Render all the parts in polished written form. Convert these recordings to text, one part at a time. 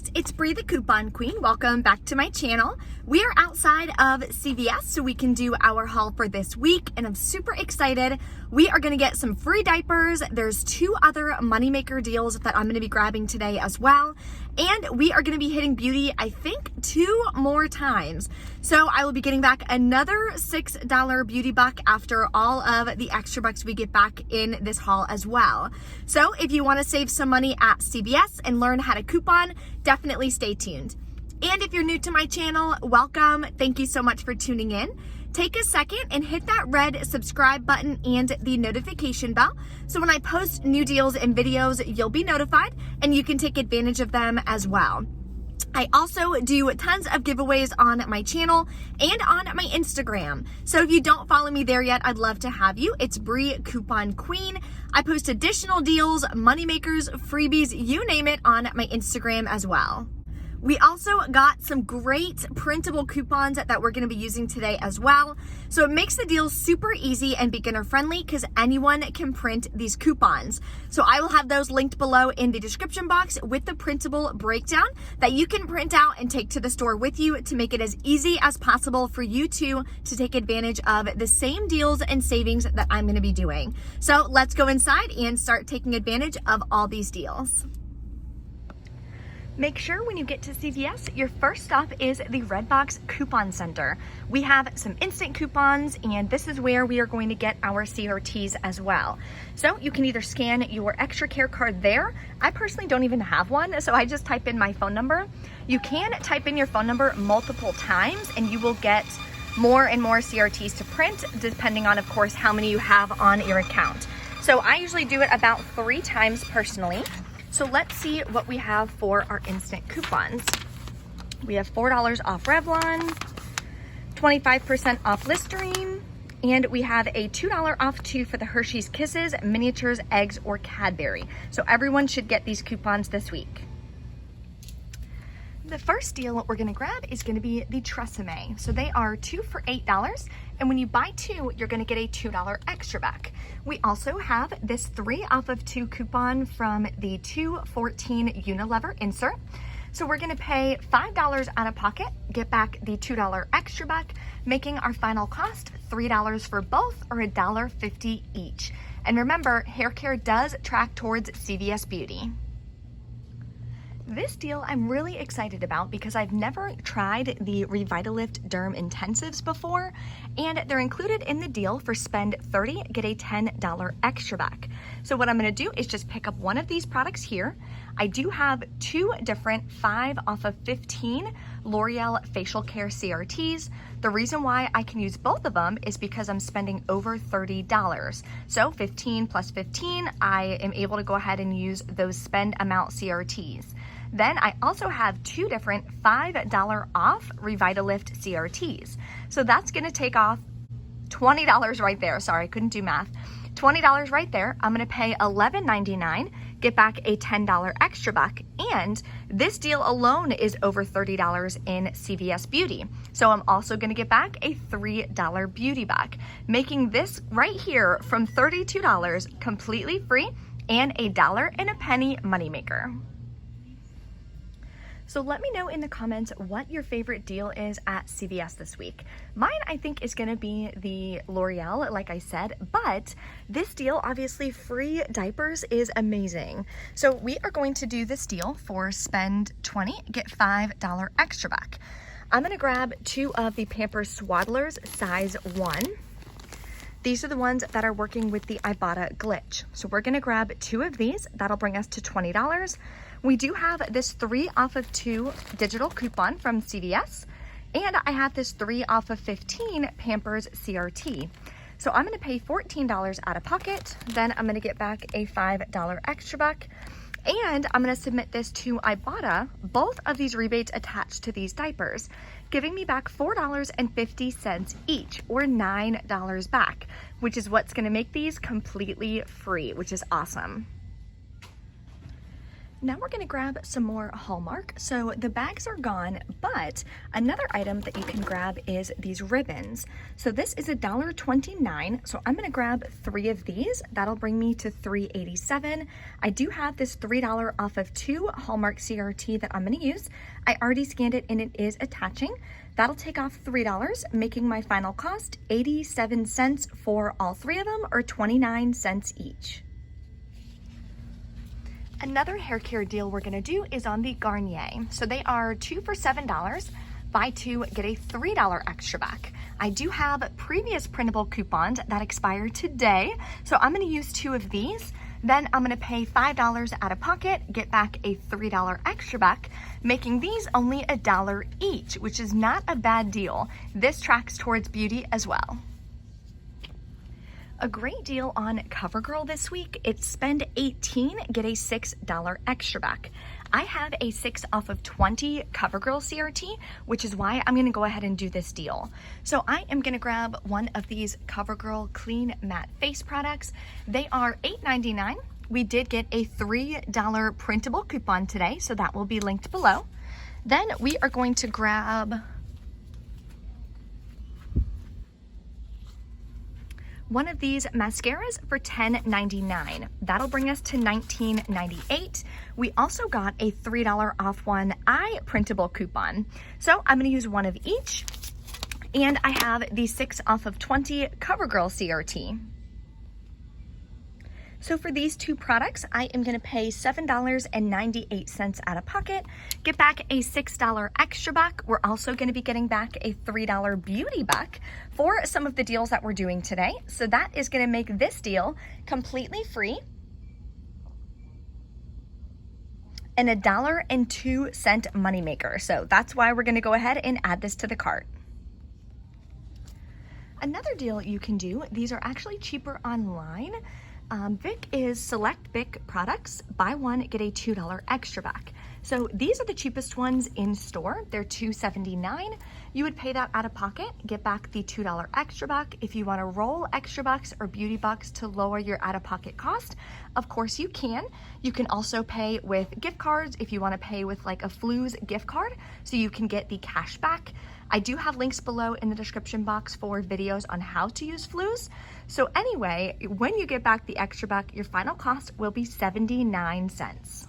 guys, it's Bree the Coupon Queen. Welcome back to my channel. We are outside of CVS so we can do our haul for this week, and I'm super excited. We are gonna get some free diapers. There's 2 other moneymaker deals that I'm gonna be grabbing today as well. And we are gonna be hitting beauty, I think, 2 more times. So I will be getting back another $6 beauty buck after all of the extra bucks we get back in this haul as well. So if you wanna save some money at CVS and learn how to coupon, definitely stay tuned. And if you're new to my channel, welcome. Thank you so much for tuning in. Take a second and hit that red subscribe button and the notification bell. So when I post new deals and videos, you'll be notified and you can take advantage of them as well. I also do tons of giveaways on my channel and on my Instagram. So if you don't follow me there yet, I'd love to have you. It's Bree Coupon Queen. I post additional deals, moneymakers, freebies, you name it, on my Instagram as well. We also got some great printable coupons that we're gonna be using today as well. So it makes the deal super easy and beginner friendly because anyone can print these coupons. So I will have those linked below in the description box with the printable breakdown that you can print out and take to the store with you to make it as easy as possible for you to take advantage of the same deals and savings that I'm gonna be doing. So let's go inside and start taking advantage of all these deals. Make sure when you get to CVS, your first stop is the Redbox Coupon Center. We have some instant coupons, and this is where we are going to get our CRTs as well. So you can either scan your extra care card there. I personally don't even have one, so I just type in my phone number. You can type in your phone number multiple times, and you will get more and more CRTs to print, depending on, of course, how many you have on your account. So I usually do it about 3 times personally. So let's see what we have for our instant coupons. We have $4 off Revlon, 25% off Listerine, and we have a $2 off too for the Hershey's Kisses, Miniatures, Eggs, or Cadbury. So everyone should get these coupons this week. The first deal we're gonna grab is gonna be the Tresemme. So they are 2 for $8, and when you buy 2, you're gonna get a $2 extra back. We also have this 3 off of 2 coupon from the 214 Unilever insert. So we're gonna pay $5 out of pocket, get back the $2 extra back, making our final cost $3 for both, or $1.50 each. And remember, hair care does track towards CVS Beauty. This deal I'm really excited about because I've never tried the Revitalift Derm Intensives before, and they're included in the deal for spend 30, get a $10 extra back. So what I'm gonna do is just pick up one of these products here. I do have 2 different 5 off of 15 L'Oreal facial care CRTs. The reason why I can use both of them is because I'm spending over $30. So 15 plus 15, I am able to go ahead and use those spend amount CRTs. Then I also have 2 different $5 off Revitalift CRTs. So that's gonna take off $20 right there. Sorry, I couldn't do math. $20 right there. I'm gonna pay $11.99, get back a $10 extra back, and this deal alone is over $30 in CVS Beauty. So I'm also gonna get back a $3 beauty back, making this right here from $32 completely free and a $1.01 moneymaker. So let me know in the comments what your favorite deal is at CVS this week. Mine, I think, is gonna be the L'Oreal, like I said, but this deal, obviously free diapers, is amazing. So we are going to do this deal for spend 20, get $5 extra back. I'm gonna grab 2 of the Pampers Swaddlers size 1. These are the ones that are working with the Ibotta glitch. So we're gonna grab 2 of these. That'll bring us to $20. We do have this 3 off of 2 digital coupon from CVS, and I have this 3 off of 15 Pampers CRT. So I'm gonna pay $14 out of pocket, then I'm gonna get back a $5 extra back, and I'm gonna submit this to Ibotta, both of these rebates attached to these diapers, giving me back $4.50 each, or $9 back, which is what's gonna make these completely free, which is awesome. Now we're gonna grab some more Hallmark. So the bags are gone, but another item that you can grab is these ribbons. So this is $1.29. So I'm gonna grab 3 of these. That'll bring me to $3.87. I do have this $3 off of 2 Hallmark CRT that I'm gonna use. I already scanned it and it is attaching. That'll take off $3, making my final cost 87 cents for all 3 of them, or 29 cents each. Another hair care deal we're gonna do is on the Garnier. So they are 2 for $7. Buy 2, get a $3 extra back. I do have previous printable coupons that expire today, so I'm gonna use 2 of these. Then I'm gonna pay $5 out of pocket, get back a $3 extra back, making these only $1 each, which is not a bad deal. This tracks towards beauty as well. A great deal on CoverGirl this week. It's spend 18, get a $6 extra back. I have a 6 off of 20 CoverGirl CRT, which is why I'm gonna go ahead and do this deal. So I am gonna grab one of these CoverGirl Clean Matte Face products. They are $8.99. We did get a $3 printable coupon today, so that will be linked below. Then we are going to grab one of these mascaras for $10.99. That'll bring us to $19.98. We also got a $3 off one eye printable coupon. So I'm gonna use 1 of each. And I have the 6 off of 20 CoverGirl CRT. So for these 2 products, I am gonna pay $7.98 out of pocket, get back a $6 extra back. We're also gonna be getting back a $3 beauty back for some of the deals that we're doing today. So that is gonna make this deal completely free. And $1.02 moneymaker. So that's why we're gonna go ahead and add this to the cart. Another deal you can do, these are actually cheaper online. Vic is Select Pick products. Buy 1, get a $2 extra back. So these are the cheapest ones in store. They're $2.79. You would pay that out of pocket, get back the $2 extra back. If you want to roll extra bucks or beauty bucks to lower your out-of-pocket cost, of course you can. You can also pay with gift cards if you want to pay with like a Flu's gift card, so you can get the cash back. I do have links below in the description box for videos on how to use Flu's. So anyway, when you get back the extra back, your final cost will be 79 cents.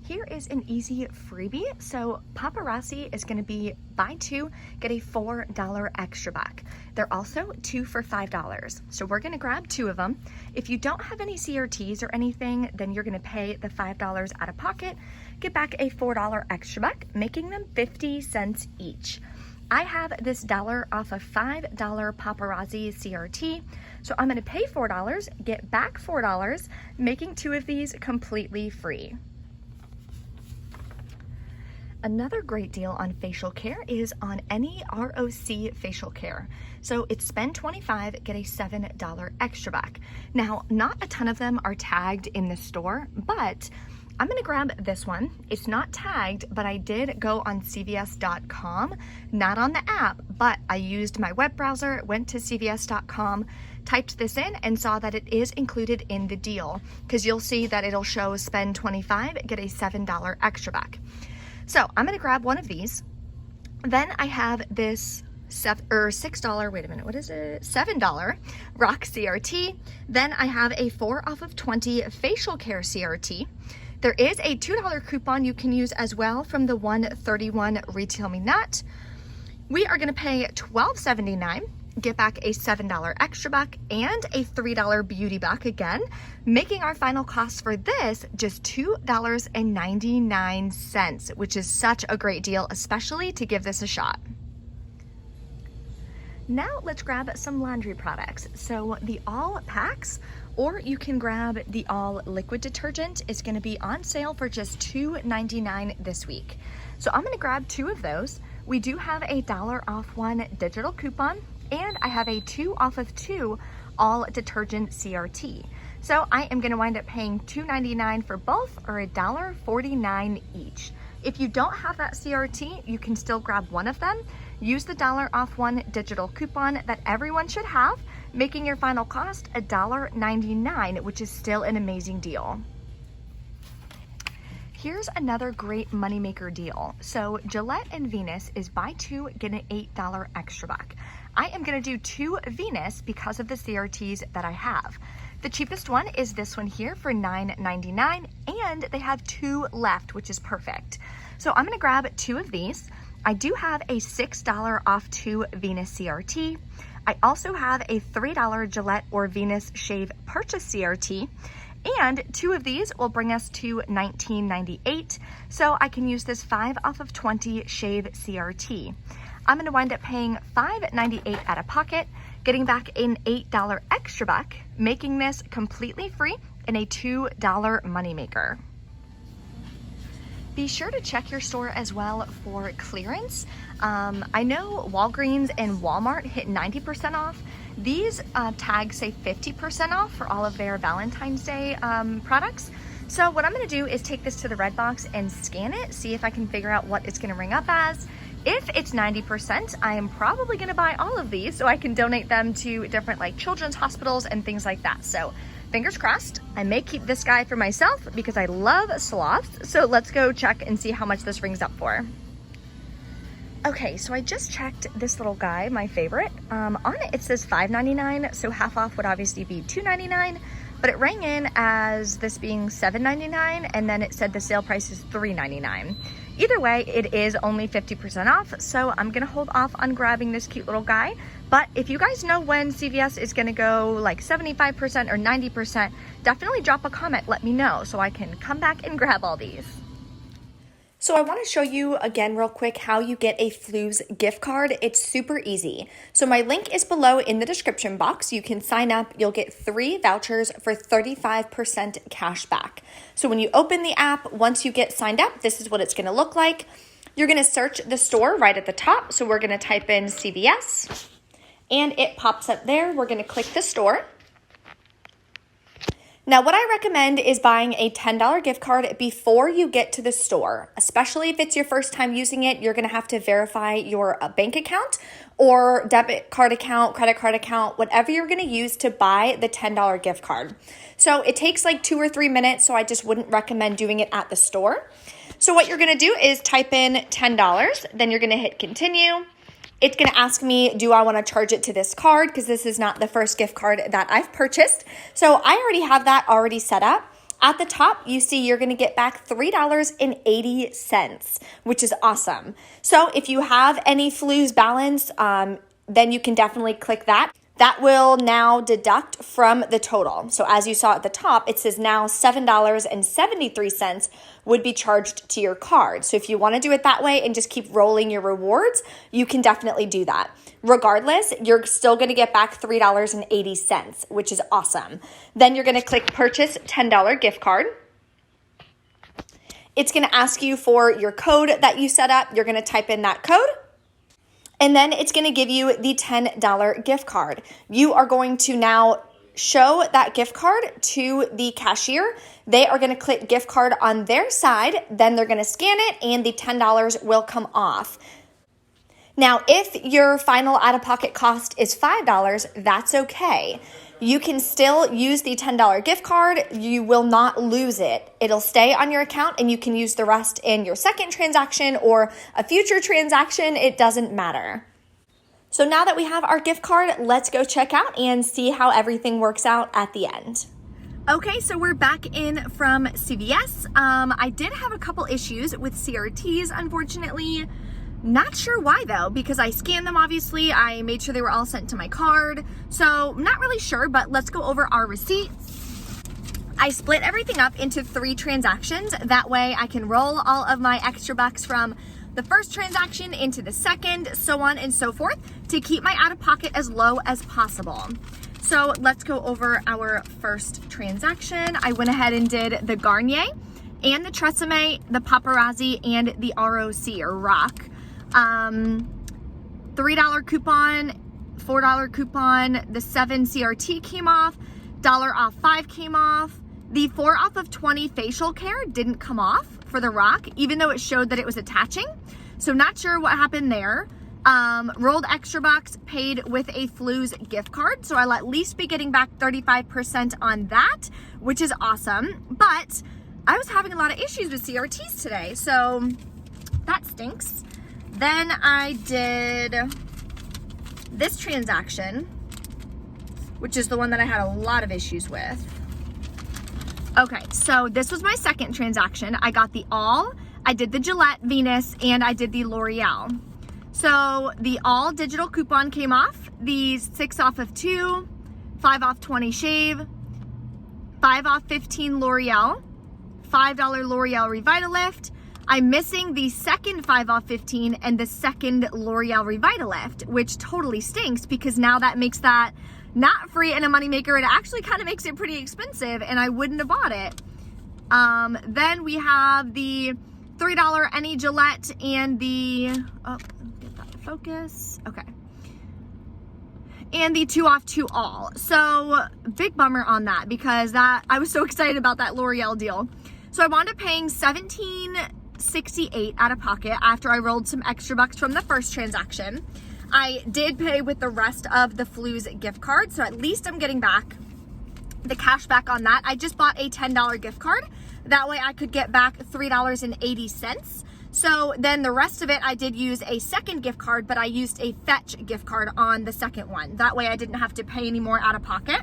Here is an easy freebie. So paparazzi is gonna be buy 2, get a $4 extra back. They're also 2 for $5. So we're gonna grab 2 of them. If you don't have any CRTs or anything, then you're gonna pay the $5 out of pocket, get back a $4 extra back, making them 50 cents each. I have this dollar off of $5 paparazzi CRT. So I'm gonna pay $4, get back $4, making 2 of these completely free. Another great deal on facial care is on any ROC facial care. So it's spend 25, get a $7 extra back. Now, not a ton of them are tagged in the store, but I'm gonna grab this one. It's not tagged, but I did go on CVS.com, not on the app, but I used my web browser, went to CVS.com, typed this in and saw that it is included in the deal, because you'll see that it'll show spend 25, get a $7 extra back. So I'm gonna grab 1 of these. Then I have this $6, wait a minute, what is it? $7 Rock CRT. Then I have a 4 off of 20 facial care CRT. There is a $2 coupon you can use as well from the 131 Retail Me Not. We are gonna pay $12.79, get back a $7 extra back and a $3 beauty back again, making our final cost for this just $2.99, which is such a great deal, especially to give this a shot. Now let's grab some laundry products. So the all packs, or you can grab the all liquid detergent, is gonna be on sale for just $2.99 this week. So I'm gonna grab 2 of those. We do have a $1 off 1 digital coupon, and I have a 2 off of 2 all detergent CRT. So I am gonna wind up paying $2.99 for both, or $1.49 each. If you don't have that CRT, you can still grab 1 of them. Use the $1 off 1 digital coupon that everyone should have, making your final cost $1.99, which is still an amazing deal. Here's another great moneymaker deal. So Gillette and Venus is buy two, get an $8 extra buck. I am gonna do 2 Venus because of the CRTs that I have. The cheapest one is this one here for $9.99, and they have 2 left, which is perfect. So I'm gonna grab 2 of these. I do have a $6 off 2 Venus CRT. I also have a $3 Gillette or Venus Shave Purchase CRT, and 2 of these will bring us to $19.98. So I can use this 5 off of 20 Shave CRT. I'm gonna wind up paying $5.98 out of pocket, getting back an $8 extra buck, making this completely free and a $2 moneymaker. Be sure to check your store as well for clearance. I know Walgreens and Walmart hit 90% off. These tags say 50% off for all of their Valentine's Day products. So what I'm gonna do is take this to the red box and scan it, see if I can figure out what it's gonna ring up as. If it's 90%, I am probably gonna buy all of these so I can donate them to different like children's hospitals and things like that. So fingers crossed. I may keep this guy for myself because I love sloths. So let's go check and see how much this rings up for. Okay, so I just checked this little guy, my favorite. On it says $5.99, so half off would obviously be $2.99, but it rang in as this being $7.99, and then it said the sale price is $3.99. Either way, it is only 50% off, so I'm gonna hold off on grabbing this cute little guy. But if you guys know when CVS is gonna go like 75% or 90%, definitely drop a comment, let me know, so I can come back and grab all these. So I want to show you again real quick how you get a Flu's gift card. It's super easy. So my link is below in the description box. You can sign up. You'll get 3 vouchers for 35% cash back. So when you open the app, once you get signed up, this is what it's going to look like. You're going to search the store right at the top. So we're going to type in CVS and it pops up there. We're going to click the store. Now, what I recommend is buying a $10 gift card before you get to the store, especially if it's your first time using it. You're gonna have to verify your bank account or debit card account, credit card account, whatever you're gonna use to buy the $10 gift card. So it takes like 2 or 3 minutes, so I just wouldn't recommend doing it at the store. So what you're gonna do is type in $10, then you're gonna hit continue. It's going to ask me, do I want to charge it to this card? Because this is not the first gift card that I've purchased. So I already have that already set up. At the top, you see you're going to get back $3.80, which is awesome. So if you have any Flu's balance, then you can definitely click that. That will now deduct from the total. So as you saw at the top, it says now $7.73 would be charged to your card. So if you want to do it that way and just keep rolling your rewards, you can definitely do that. Regardless, you're still going to get back $3.80, which is awesome. Then you're going to click purchase $10 gift card. It's going to ask you for your code that you set up. You're going to type in that code. And then it's going to give you the $10 gift card. You are going to now show that gift card to the cashier. They are going to click gift card on their side. Then they're going to scan it and the $10 will come off. Now, if your final out-of-pocket cost is $5, that's okay. You can still use the $10 gift card. You will not lose it. It'll stay on your account and you can use the rest in your second transaction or a future transaction. It doesn't matter. So now that we have our gift card, let's go check out and see how everything works out at the end. Okay, so we're back in from CVS. I did have a couple issues with CRTs, unfortunately. Not sure why though, because I scanned them obviously. I made sure they were all sent to my card. So I'm not really sure, but let's go over our receipt. I split everything up into 3 transactions. That way I can roll all of my extra bucks from the first transaction into the second, so on and so forth, to keep my out-of-pocket as low as possible. So let's go over our first transaction. I went ahead and did the Garnier and the Tresemme, the Paparazzi, and the ROC or Rock. $3 coupon, $4 coupon, the 7 CRT came off, $1 off 5 came off. The 4 off of 20 facial care didn't come off for the Rock, even though it showed that it was attaching. So not sure what happened there. Rolled extra bucks, paid with a Flu's gift card. So I'll at least be getting back 35% on that, which is awesome. But I was having a lot of issues with CRTs today, so that stinks. Then I did this transaction, which is the one that I had a lot of issues with. Okay, so this was my second transaction. I got the All, I did the Gillette Venus, and I did the L'Oreal. So the All digital coupon came off, the 6 off of 2, 5 off 20 shave, 5 off 15 L'Oreal, $5 L'Oreal Revitalift. I'm missing the second 5 off 15 and the second L'Oreal Revitalift, which totally stinks because now that makes that not free and a moneymaker. It actually kind of makes it pretty expensive and I wouldn't have bought it. Then we have the $3 any Gillette and the, oh, get that to focus. Okay. And the 2 off 2 all. So big bummer on that because I was so excited about that L'Oreal deal. So I wound up paying $17.68 out of pocket after I rolled some extra bucks from the first transaction. I did pay with the rest of the Flu's gift card, so at least I'm getting back the cash back on that. I just bought a $10 gift card. That way I could get back $3.80. So then the rest of it, I did use a second gift card, but I used a Fetch gift card on the second one. That way I didn't have to pay any more out of pocket.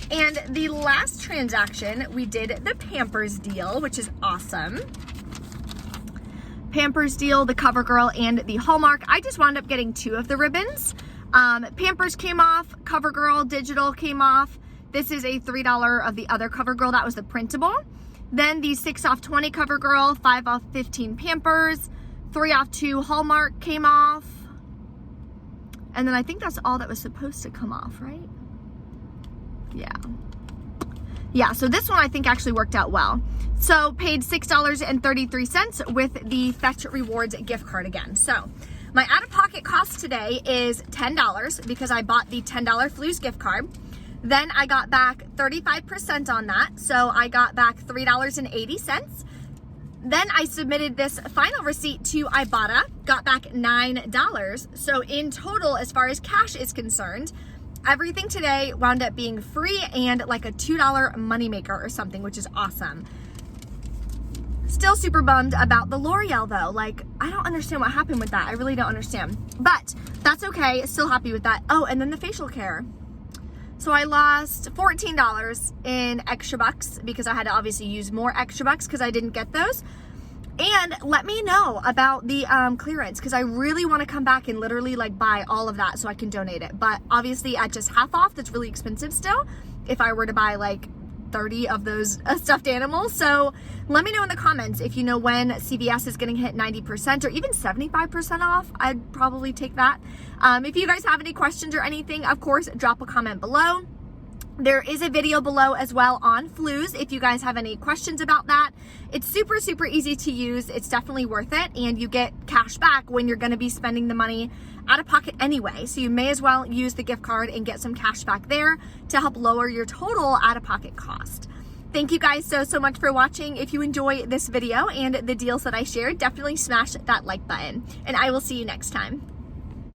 And the last transaction, we did the Pampers deal, which is awesome. Pampers deal, the CoverGirl, and the Hallmark. I just wound up getting 2 of the ribbons. Pampers came off, CoverGirl digital came off. This is a $3 of the other CoverGirl, that was the printable. Then the 6 off 20 CoverGirl, 5 off 15 Pampers, 3 off 2 Hallmark came off. And then I think that's all that was supposed to come off, right? Yeah, so this one I think actually worked out well. So paid $6.33 with the Fetch Rewards gift card again. So my out-of-pocket cost today is $10 because I bought the $10 Flu's gift card. Then I got back 35% on that. So I got back $3.80. Then I submitted this final receipt to Ibotta, got back $9. So in total, as far as cash is concerned, everything today wound up being free and like a $2 moneymaker or something, which is awesome. Still super bummed about the L'Oreal though. Like, I don't understand what happened with that. I really don't understand. But that's okay. Still happy with that. Oh, and then the facial care. So I lost $14 in extra bucks because I had to obviously use more extra bucks because I didn't get those. And let me know about the clearance because I really want to come back and literally like buy all of that so I can donate it. But obviously at just half off, that's really expensive still if I were to buy like 30 of those stuffed animals. So let me know in the comments if you know when CVS is getting hit 90% or even 75% off. I'd probably take that. If you guys have any questions or anything, of course, drop a comment below. There is a video below as well on Flu's if you guys have any questions about that. It's super, super easy to use. It's definitely worth it. And you get cash back when you're going to be spending the money out of pocket anyway. So you may as well use the gift card and get some cash back there to help lower your total out of pocket cost. Thank you guys so much for watching. If you enjoy this video and the deals that I shared, definitely smash that like button. And I will see you next time.